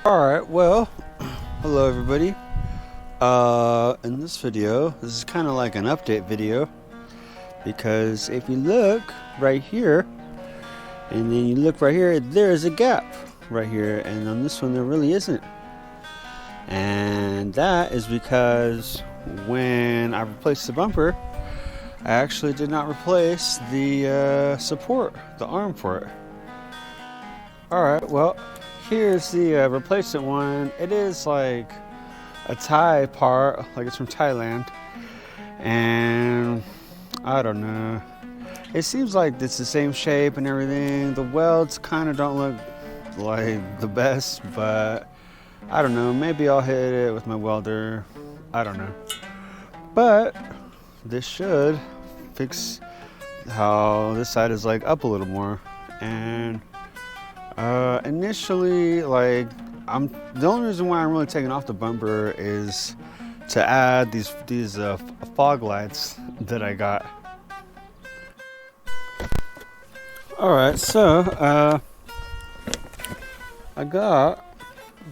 Alright, well, hello everybody. In this video, this is kind of like an update video, because if you look right here, and then you look right here, there's a gap right here, and on this one there really isn't. And that is because when I replaced the bumper, I actually did not replace the support, the arm for it. Alright, well, here's the replacement one. It is like a Thai part, like it's from Thailand, and I don't know, it seems like it's the same shape and everything. The welds kind of don't look like the best, but I don't know, maybe I'll hit it with my welder, I don't know. But this should fix how this side is like up a little more. And initially, like, the only reason why I'm really taking off the bumper is to add these fog lights that I got. All right, so I got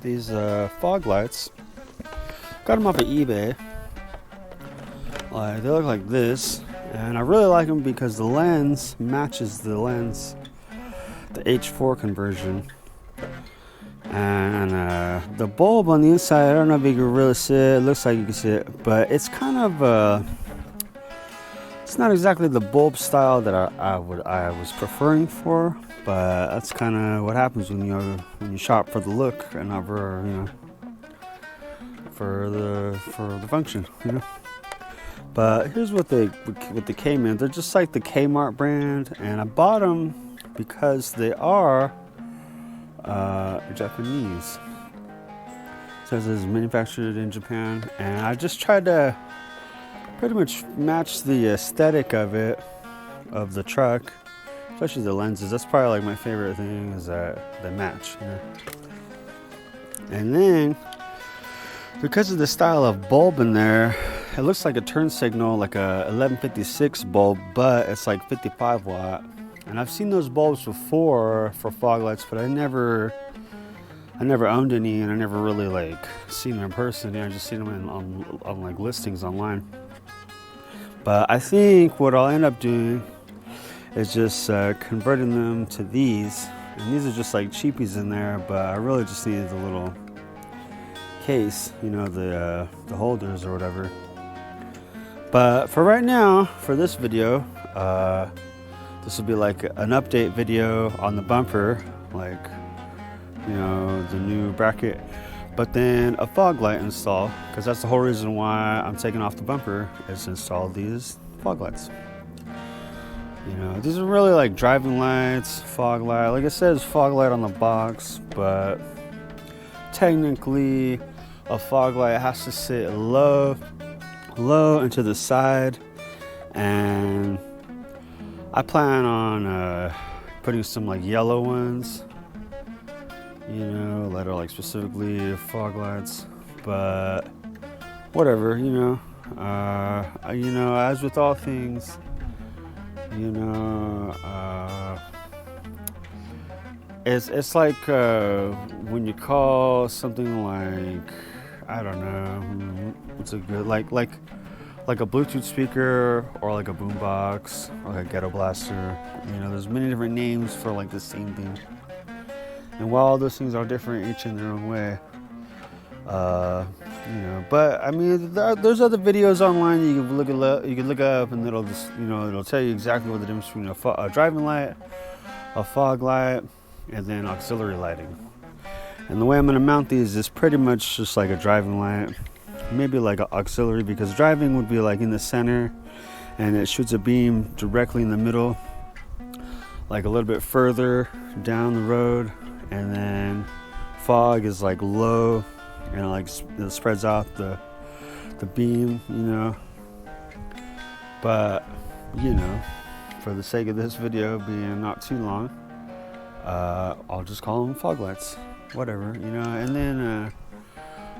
these fog lights. Got them off of eBay. Like, they look like this, and I really like them because the lens matches the lens, the H4 conversion. And the bulb on the inside, I don't know if you can really see it. It looks like you can see it, but it's kind of it's not exactly the bulb style that I was preferring for, but that's kind of what happens when you shop for the look and not for, you know, for the function, you know. But here's what they came in. They're just like the Kmart brand, and I bought them because they are Japanese. It says it's manufactured in Japan, and I just tried to pretty much match the aesthetic of it, of the truck, especially the lenses. That's probably like my favorite thing, is that they match, you know. And then because of the style of bulb in there, it looks like a turn signal, like a 1156 bulb, but it's like 55 watt. And I've seen those bulbs before for fog lights, but I never owned any, and I never really like seen them in person. I just seen them on like listings online. But I think what I'll end up doing is just converting them to these. And these are just like cheapies in there, but I really just needed the little case, you know, the holders or whatever. But for right now, for this video, this will be like an update video on the bumper, like, you know, the new bracket, but then a fog light install, because that's the whole reason why I'm taking off the bumper, is to install these fog lights. You know, these are really like driving lights, fog light. Like it says fog light on the box, but technically a fog light has to sit low and to the side, and I plan on putting some like yellow ones, you know, that are like specifically fog lights. But whatever, you know, as with all things, you know, it's like when you call something like, I don't know, what's a good, like a Bluetooth speaker, or like a boombox, or like a ghetto blaster. You know, there's many different names for like the same thing. And while those things are different each in their own way, you know, but I mean, there's other videos online that you can look up, and it'll just, you know, it'll tell you exactly what the difference between a driving light, a fog light, and then auxiliary lighting. And the way I'm going to mount these is pretty much just like a driving light, maybe like an auxiliary, because driving would be like in the center, and it shoots a beam directly in the middle, like a little bit further down the road, and then fog is like low, and like it spreads out the beam, you know. But you know, for the sake of this video being not too long, I'll just call them fog lights, whatever, you know. And then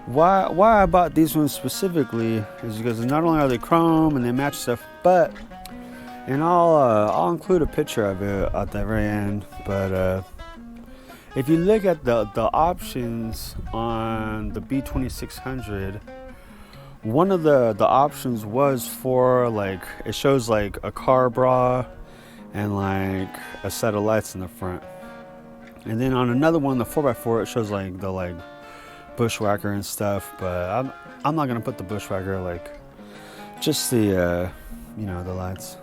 why I bought these ones specifically is because not only are they chrome and they match stuff, but, and I'll include a picture of it at the very end, but if you look at the options on the B2600, one of the options was for like, it shows like a car bra and like a set of lights in the front. And then on another one, the 4x4, it shows like the like bushwhacker and stuff. But I'm not gonna put the bushwhacker, like just the you know, the lights.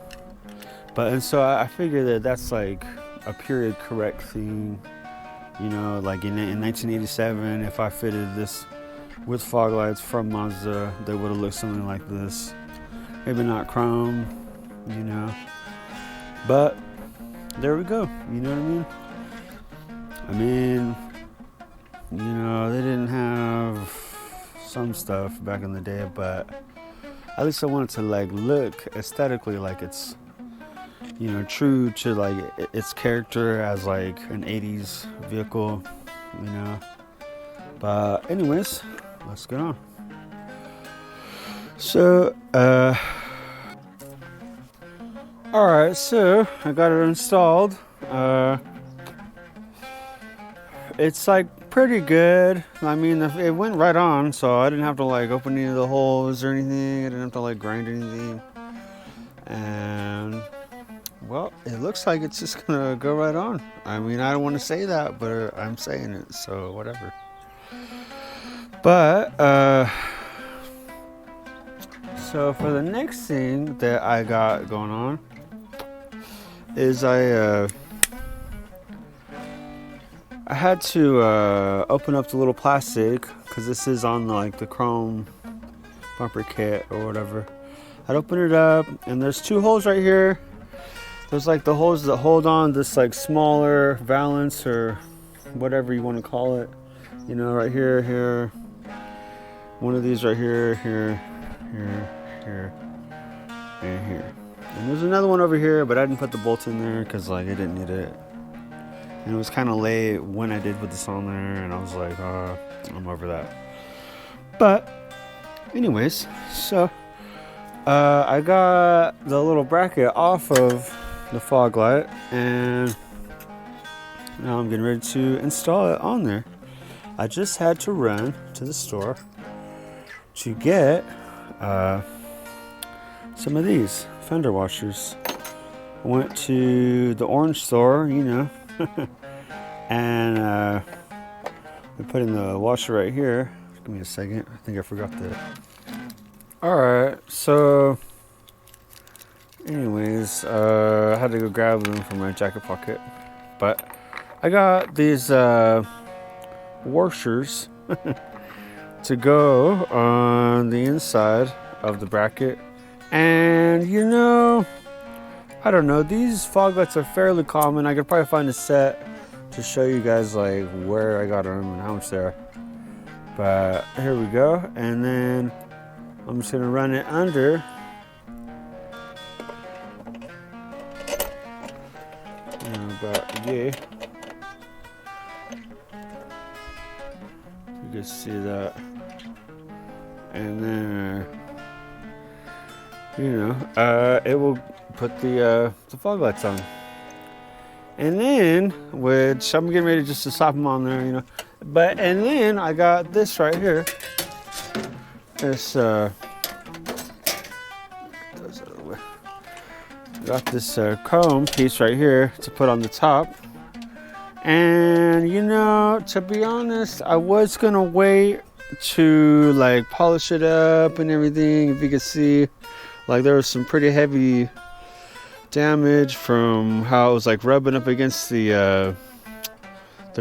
But and so I figure that that's like a period correct thing. You know, like in 1987, if I fitted this with fog lights from Mazda, they would have looked something like this. Maybe not chrome, you know. But there we go. You know what I mean? You know, they didn't have some stuff back in the day, but at least I wanted to like look aesthetically like it's, you know, true to like its character as like an 80s vehicle, you know. But anyways, let's get on. So all right, so I got it installed. It's like pretty good. I mean, it went right on, so I didn't have to like open any of the holes or anything. I didn't have to like grind anything. And well, it looks like it's just gonna go right on. I mean, I don't want to say that, but I'm saying it, so whatever. But so for the next thing that I got going on is I had to open up the little plastic, because this is on like the chrome bumper kit or whatever. I'd open it up, and there's two holes right here. There's like the holes that hold on this like smaller valance or whatever you want to call it. You know, right here, here. One of these right here, here, here, here, and here. And there's another one over here, but I didn't put the bolt in there because like I didn't need it. And it was kind of late when I did put this on there, and I was like, I'm over that. But anyways, so I got the little bracket off of the fog light, and now I'm getting ready to install it on there. I just had to run to the store to get some of these fender washers. I went to the orange store, you know, and we put in the washer right here. Give me a second. I think I forgot that. Alright, so anyways, I had to go grab them from my jacket pocket. But I got these washers to go on the inside of the bracket. And you know, I don't know, these fog lights are fairly common. I could probably find a set to show you guys like where I got them and how much they are. But here we go. And then I'm just gonna run it under. About yeah. You can see that. And then you know, it will put the fog lights on. And then, which I'm getting ready just to slap them on there, you know. But and then I got this right here. This got this chrome piece right here to put on the top. And you know, to be honest, I was gonna wait to like polish it up and everything. If you can see, like there was some pretty heavy damage from how it was like rubbing up against the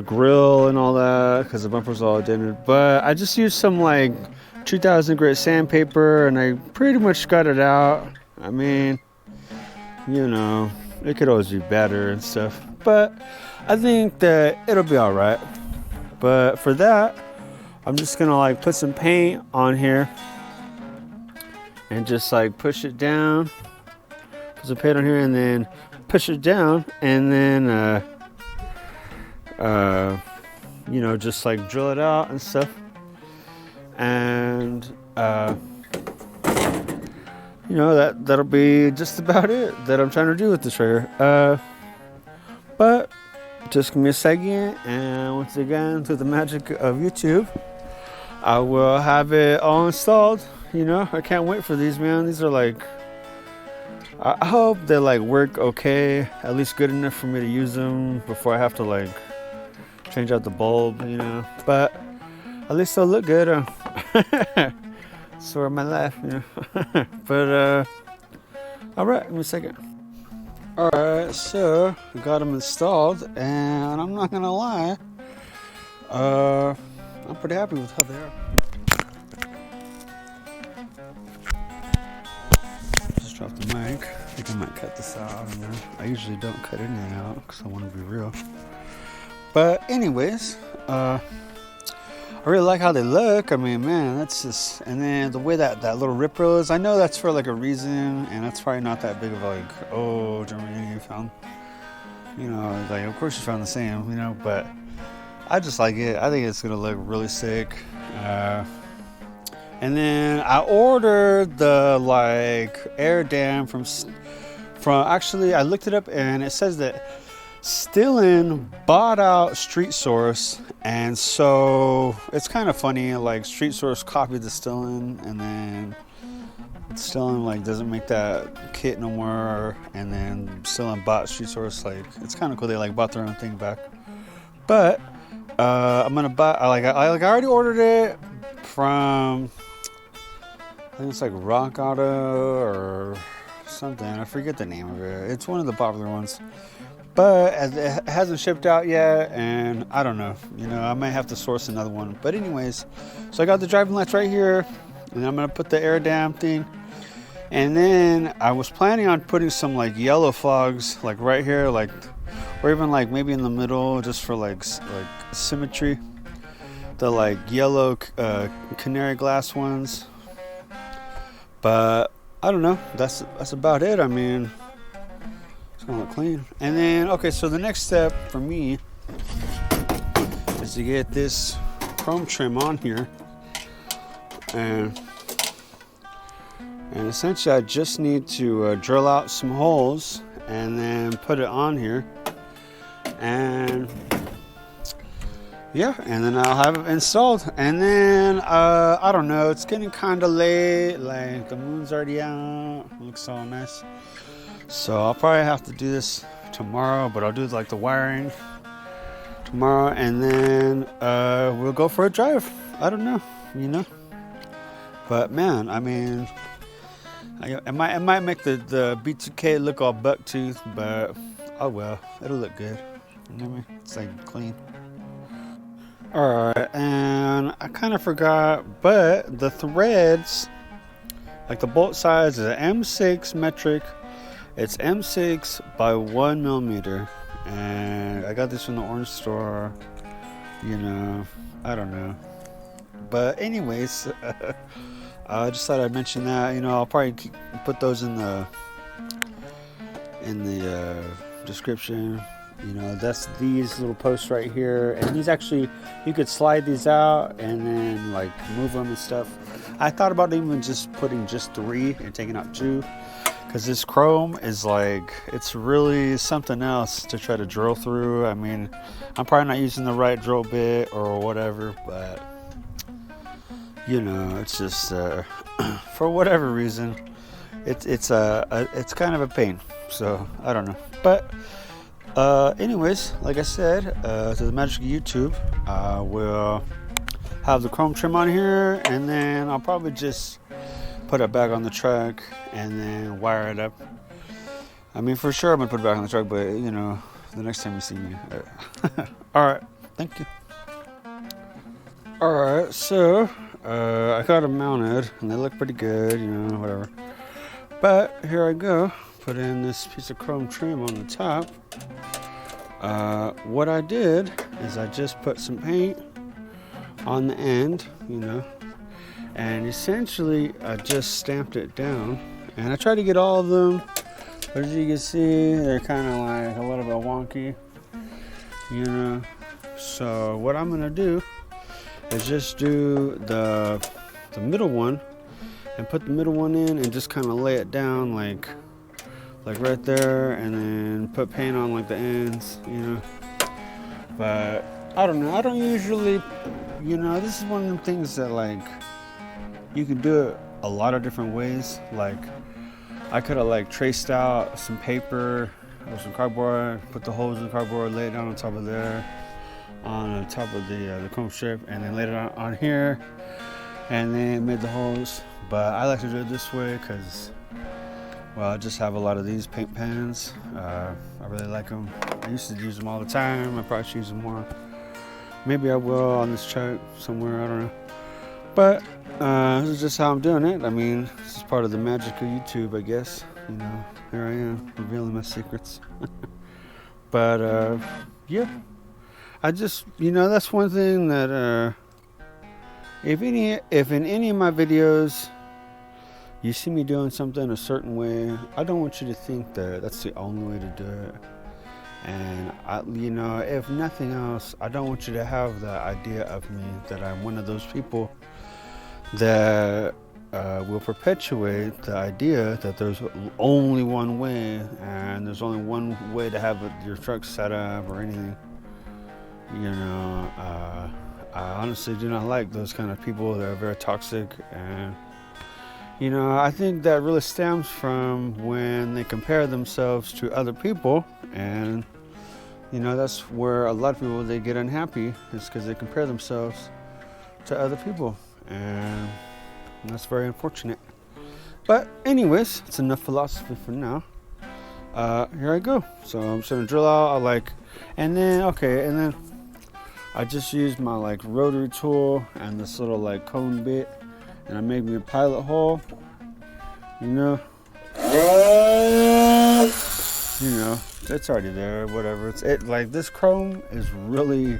grill and all that, because the bumper's all dented. But I just used some like 2000 grit sandpaper, and I pretty much got it out. I mean, you know, it could always be better and stuff, but I think that it'll be all right. But for that, I'm just gonna like put some paint on here and just like push it down, put some paint on here, and then push it down, and then you know, just like drill it out and stuff. And you know, that'll be just about it that I'm trying to do with this right here. But just give me a second, and once again, through the magic of YouTube, I will have it all installed. You know, I can't wait for these, man. These are like, I hope they like work okay, at least good enough for me to use them before I have to like change out the bulb, you know. But at least they'll look good. Story of my life, you know. But all right, give me a second. All right, so I got them installed, and I'm not gonna lie, I'm pretty happy with how they are. Just dropped the mic. I think I might cut this out. You know? I usually don't cut anything out because I want to be real. But anyways, I really like how they look. I mean, man, that's just, and then the way that little rip roll is, I know that's for like a reason, and that's probably not that big of like, oh, Germany, you found, you know, like, of course you found the same, you know, but I just like it. I think it's gonna look really sick. And then I ordered the like air dam from actually, I looked it up and it says that Stillin bought out Street Source, and so it's kind of funny, like Street Source copied the Stillin, and then Stillin like doesn't make that kit no more, and then Stillin bought Street Source. Like, it's kind of cool, they like bought their own thing back. But I'm gonna buy, I already ordered it from, I think it's like Rock Auto or something, I forget the name of it. It's one of the popular ones. But it hasn't shipped out yet, and I don't know. You know, I might have to source another one. But anyways, so I got the driving lights right here, and I'm gonna put the air dam thing. And then I was planning on putting some like yellow fogs, like right here, like, or even like maybe in the middle, just for like symmetry. The like yellow canary glass ones. But I don't know. That's about it. I mean, gonna look clean. And then, okay, so the next step for me is to get this chrome trim on here, and essentially I just need to drill out some holes and then put it on here, and yeah, and then I'll have it installed. And then I don't know, it's getting kind of late, like the moon's already out, it looks all nice. So I'll probably have to do this tomorrow, but I'll do like the wiring tomorrow, and then we'll go for a drive. I don't know, you know. But man, I mean, it might make the B2k look all buck tooth, but oh well, it'll look good. You know what I mean? It's like clean. All right, and I kind of forgot, but the threads, like the bolt size, is an M6 metric. It's M6 by 1 millimeter, and I got this from the orange store. You know, I don't know, but anyways, I just thought I'd mention that. You know, I'll probably put those in the description. You know, that's these little posts right here, and these actually, you could slide these out and then like move them and stuff. I thought about even just putting just 3 and taking out 2. Because this chrome is like, it's really something else to try to drill through. I mean, I'm probably not using the right drill bit or whatever, but you know, it's just for whatever reason, it's kind of a pain. So I don't know. But anyways, like I said, to the magic of YouTube, I will have the chrome trim on here, and then I'll probably just put it back on the truck and then wire it up. I mean, for sure I'm gonna put it back on the truck, but you know, the next time you see me. All right, thank you. All right, so I got them mounted and they look pretty good, you know, whatever. But here I go, put in this piece of chrome trim on the top. What I did is I just put some paint on the end, you know, and essentially I just stamped it down, and I tried to get all of them, but as you can see, they're kind of like a little bit wonky, you know. So what I'm gonna do is just do the middle one and put the middle one in and just kind of lay it down like right there, and then put paint on like the ends, you know. But I don't know. I don't usually, this is one of them things that like you can do it a lot of different ways. Like I could have like traced out some paper or some cardboard, put the holes in the cardboard, lay it down on top of there, on top of the chrome strip, and then laid it on here, and then made the holes. But I like to do it this way because, well, I just have a lot of these paint pans. I really like them. I used to use them all the time. I probably should use them more. Maybe I will on this truck somewhere, I don't know. But this is just how I'm doing it. I mean, this is part of the magic of YouTube, I guess. Here I am, revealing my secrets. But, yeah. I just, that's one thing that, if in any of my videos you see me doing something a certain way, I don't want you to think that that's the only way to do it. And if nothing else, I don't want you to have the idea of me that I'm one of those people that will perpetuate the idea that there's only one way and there's only one way to have your truck set up or anything. I honestly do not like those kind of people that are very toxic, and I think that really stems from when they compare themselves to other people, and that's where a lot of people, they get unhappy, is because they compare themselves to other people, and that's very unfortunate. But anyways, it's enough philosophy for now. Here I go. So I'm just gonna drill out. And then I just used my like rotary tool and this little like cone bit, and I made me a pilot hole. It's already there. Whatever. This chrome is really,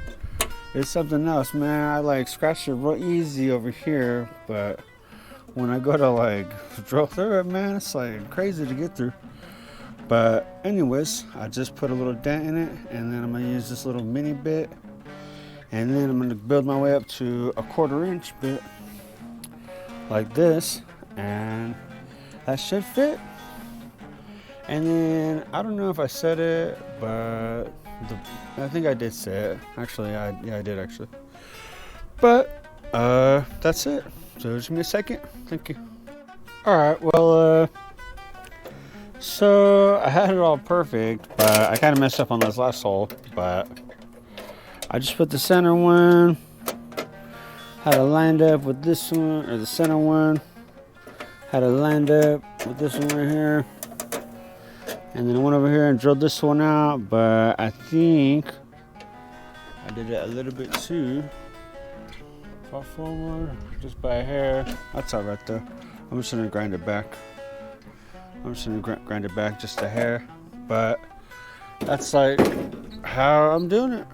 it's something else, man. I like scratched it real easy over here, but when I go to like drill through it, man, it's like crazy to get through. But anyways, I just put a little dent in it, and then I'm gonna use this little mini bit, and then I'm gonna build my way up to a 1/4 inch bit like this, and that should fit. And then I don't know if I said it, but I think I did say it. Actually, I did actually. But that's it. So just give me a second. Thank you. All right. Well, so I had it all perfect, but I kind of messed up on this last hole. But I just put the center one, had it lined up with this one, or the center one, had it lined up with this one right here, and then I went over here and drilled this one out. But I think I did it a little bit too far forward, just by a hair. That's all right though. I'm just gonna grind it back. Just a hair. But that's like how I'm doing it.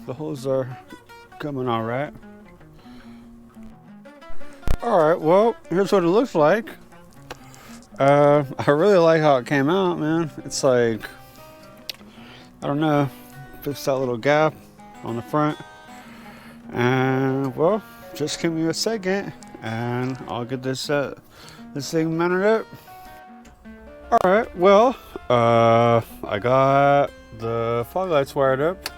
The holes are coming all right. All right, well, here's what it looks like. I really like how it came out, man. It's like, I don't know, fixed that little gap on the front. And well, just give me a second and I'll get this thing mounted up. All right, well, I got the fog lights wired up,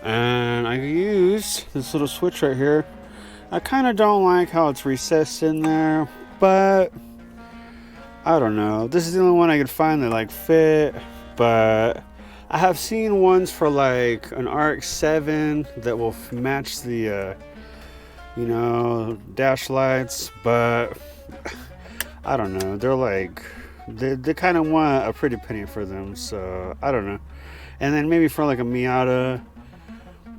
and I used this little switch right here. I kind of don't like how it's recessed in there, but I don't know. This is the only one I could find that like fit, but I have seen ones for like an RX-7 that will match the, dash lights, but I don't know. They're like, they kind of want a pretty penny for them, so I don't know. And then maybe for like a Miata,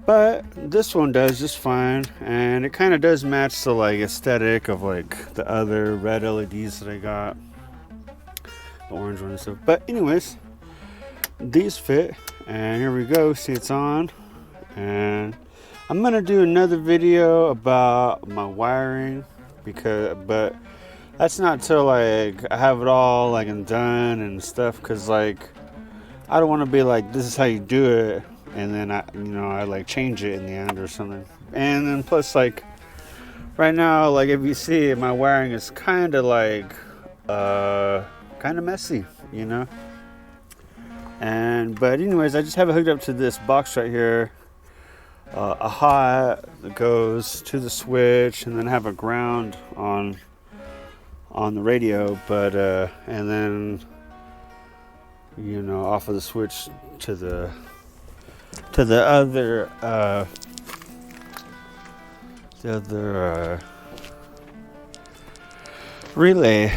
but this one does just fine, and it kind of does match the like aesthetic of like the other red LEDs that I got, the orange one and stuff. But anyways, these fit, and here we go. See, it's on, and I'm gonna do another video about my wiring but that's not till like I have it all like and done and stuff, because like I don't want to be like, this is how you do it, and then I like change it in the end or something. And then plus, like right now, like if you see, my wiring is kind of like kind of messy, But anyways, I just have it hooked up to this box right here. A hot that goes to the switch, and then have a ground on the radio, but and then, you know, off of the switch to the other relay.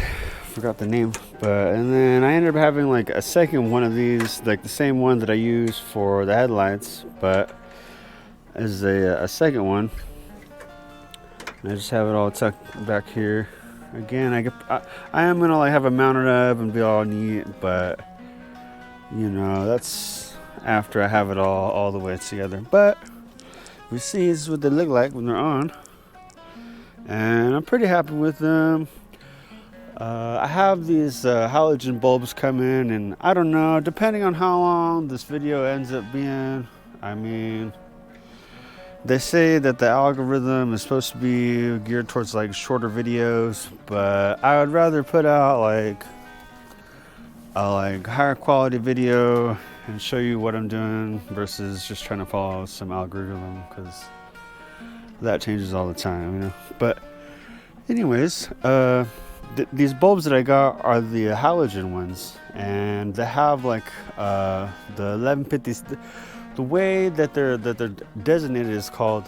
Forgot the name, and then I ended up having like a second one of these, like the same one that I use for the headlights, but as a second one. And I just have it all tucked back here. Again, I am gonna like have it mounted up and be all neat, but you know, that's after I have it all the way together. But we see this is what they look like when they're on, and I'm pretty happy with them. I have these halogen bulbs come in, and I don't know, depending on how long this video ends up being. I mean, they say that the algorithm is supposed to be geared towards like shorter videos, but I would rather put out like a higher quality video and show you what I'm doing versus just trying to follow some algorithm, because that changes all the time, you know. But anyways, these bulbs that I got are the halogen ones, and they have like the 1150. The way that they're designated is called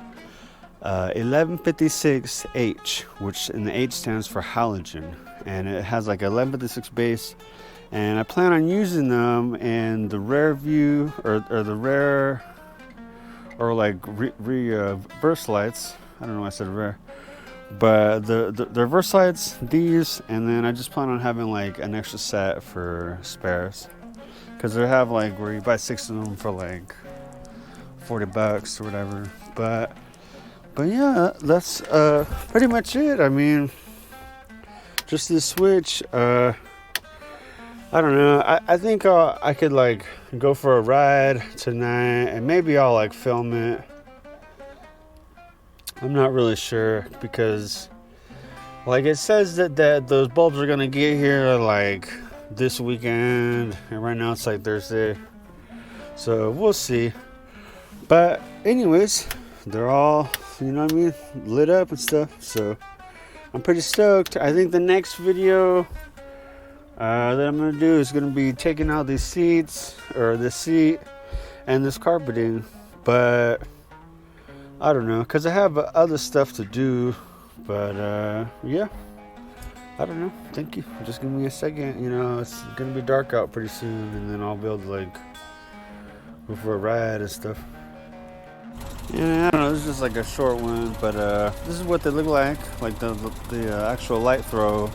1156H, which in the H stands for halogen, and it has like 1156 base. And I plan on using them in the rear view or the rear or like reverse lights. I don't know why I said rear. But the reverse lights, these, and then I just plan on having like an extra set for spares, because they have like where you buy 6 of them for like $40 or whatever. But yeah, that's pretty much it. I mean, just this switch. I don't know. I think I could like go for a ride tonight, and maybe I'll like film it. I'm not really sure, because like it says that those bulbs are gonna get here like this weekend, and right now it's like Thursday, so we'll see. But anyways, they're all, you know what I mean, lit up and stuff, so I'm pretty stoked. I think the next video that I'm gonna do is gonna be taking out these seats, or this seat and this carpeting, but I don't know, because I have other stuff to do. But yeah, I don't know. Thank you. Just give me a second. You know, it's gonna be dark out pretty soon, and then I'll be able to like go for a ride and stuff. Yeah, I don't know. This is just like a short one, but this is what they look like. Like the actual light throw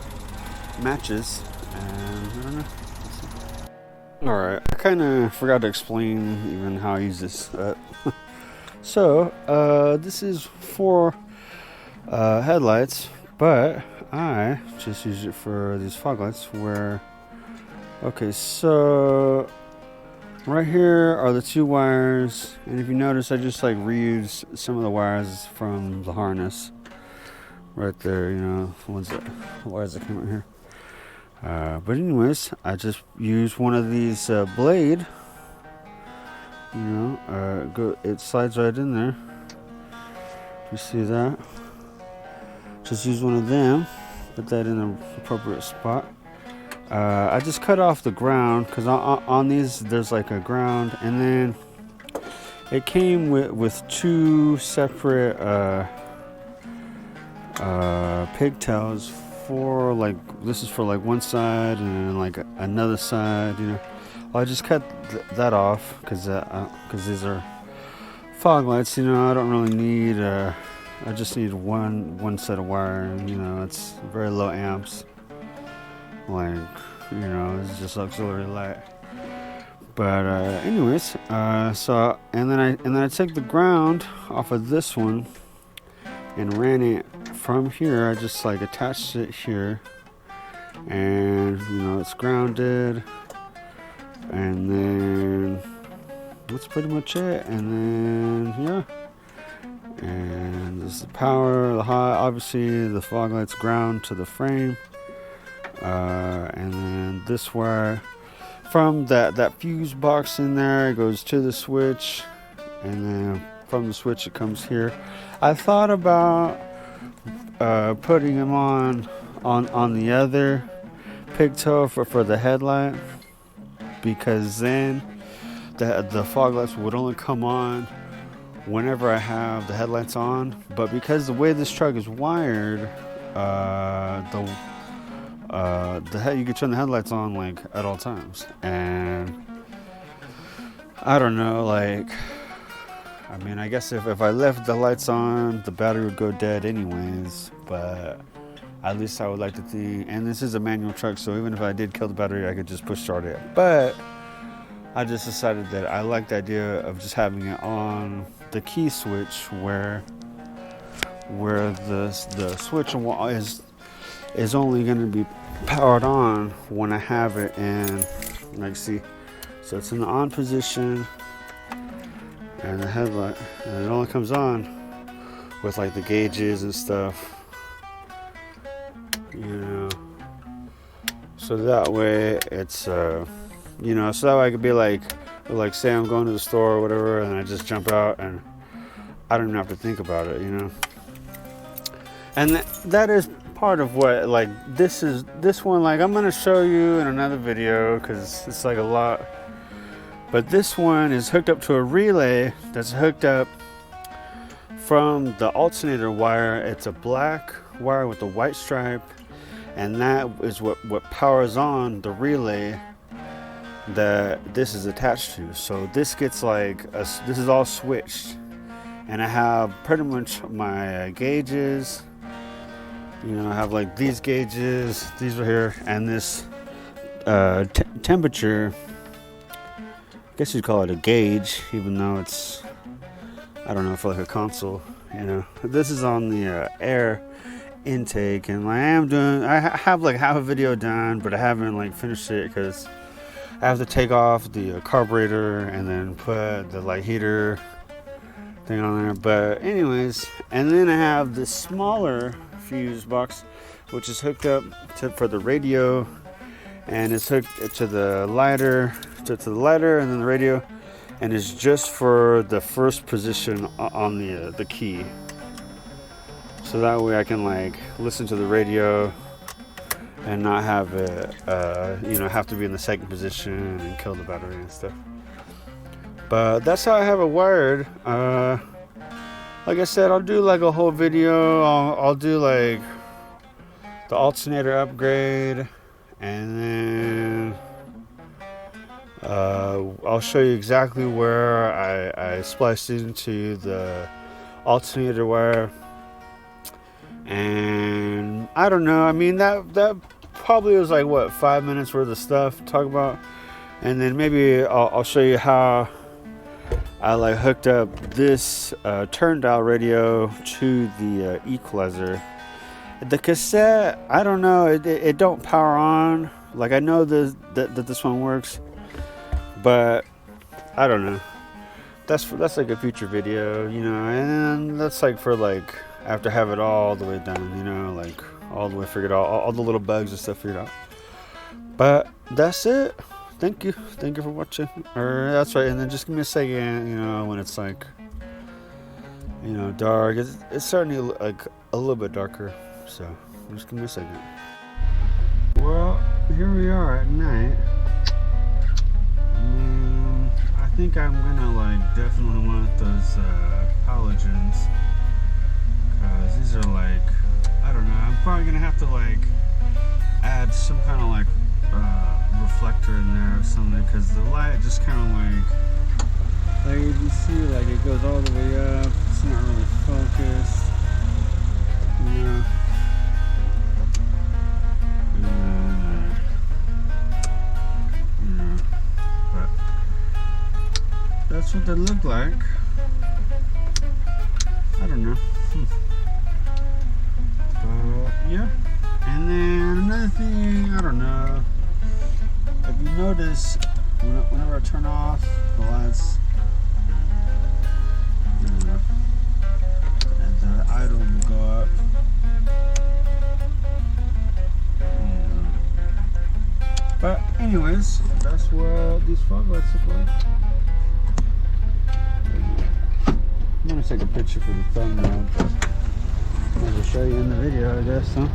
matches, and I don't know. All right, I kind of forgot to explain even how I use this. So, this is for headlights, but I just use it for these fog lights where, okay, so right here are the 2 wires, and if you notice, I just like reuse some of the wires from the harness right there, you know, the wires that came out here. But anyways, I just use one of these blade. You know, it slides right in there. You see that? Just use one of them, put that in the appropriate spot. I just cut off the ground, because on these there's like a ground, and then it came with 2 separate pigtails for like, this is for like one side, and then like another side, you know. I just cut that off, because these are fog lights, you know. I don't really need I just need one set of wire, you know. It's very low amps, like, you know, it's just auxiliary light. But anyways, so and then I took the ground off of this one and ran it from here. I just like attached it here, and you know, it's grounded. And then that's pretty much it. And then yeah, and this is the power, the hot, obviously the fog lights ground to the frame, and then this wire from that fuse box in there, it goes to the switch, and then from the switch it comes here. I thought about putting them on the other pigtail for the headlight, because then the fog lights would only come on whenever I have the headlights on. But because the way this truck is wired, you can turn the headlights on like at all times. And I don't know, like, I mean, I guess if I left the lights on, the battery would go dead anyways. But at least I would like to think, and this is a manual truck, so even if I did kill the battery, I could just push start it. But I just decided that I like the idea of just having it on the key switch, where the switch is only going to be powered on when I have it in, like, see, so it's in the on position, and the headlight, and it only comes on with like the gauges and stuff, you know, so that way it's you know, so that way I could be like say I'm going to the store or whatever, and I just jump out and I don't even have to think about it, you know. And that is part of what, like, this one, like, I'm gonna show you in another video because it's like a lot. But this one is hooked up to a relay that's hooked up from the alternator wire. It's a black wire with a white stripe, and that is what powers on the relay that this is attached to. So this gets like this is all switched, and I have pretty much my gauges. You know, I have like these gauges, these are here, and this temperature. I guess you'd call it a gauge, even though it's, I don't know, for like a console. You know, this is on the air intake, and I have like half a video done, but I haven't like finished it because I have to take off the carburetor and then put the light heater thing on there. But anyways, and then I have this smaller fuse box, which is hooked up for the radio, and it's hooked to the lighter, to the lighter, and then the radio, and it's just for the first position on the key. So that way I can like listen to the radio and not have it, you know, have to be in the second position and kill the battery and stuff. But that's how I have it wired. Like I said, I'll do like a whole video. I'll do like the alternator upgrade, and then I'll show you exactly where I spliced into the alternator wire. And I don't know, I mean, that probably was like, what, 5 minutes worth of stuff to talk about. And then maybe I'll show you how I like hooked up this turn dial radio to the equalizer. The cassette, I don't know, it don't power on. Like, I know that this one works, but I don't know. That's like a future video, you know. And then that's like for like after I have it all the way done, you know, like all the way figured out, all the little bugs and stuff figured out. But that's it. Thank you for watching. Or that's right. And then just give me a second, you know, when it's like, you know, dark. It's starting to look like a little bit darker. So just give me a second. Well, here we are at night. I think I'm gonna like definitely want those halogens, because these are like, I don't know, I'm probably gonna have to like add some kind of like reflector in there or something, because the light just kind of like you see, like it goes all the way up. It's not really focused, you know. But that's what they look like. I don't know. Yeah. And then another thing, I don't know. If you notice, whenever I turn off the lights, and the idle will go up. But anyways, that's what these fog lights look like. I'm gonna take a picture for the thumbnail, but I'm gonna show you in the video, I guess, huh?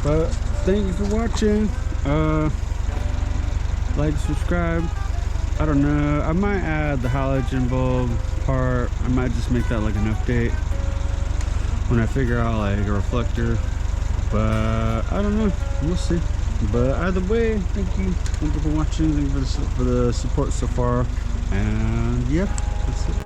But thank you for watching. Like, subscribe. I don't know, I might add the halogen bulb part. I might just make that like an update when I figure out like a reflector, but I don't know, we'll see. But either way, thank you for watching. Thank you for the support so far, and yeah, that's it.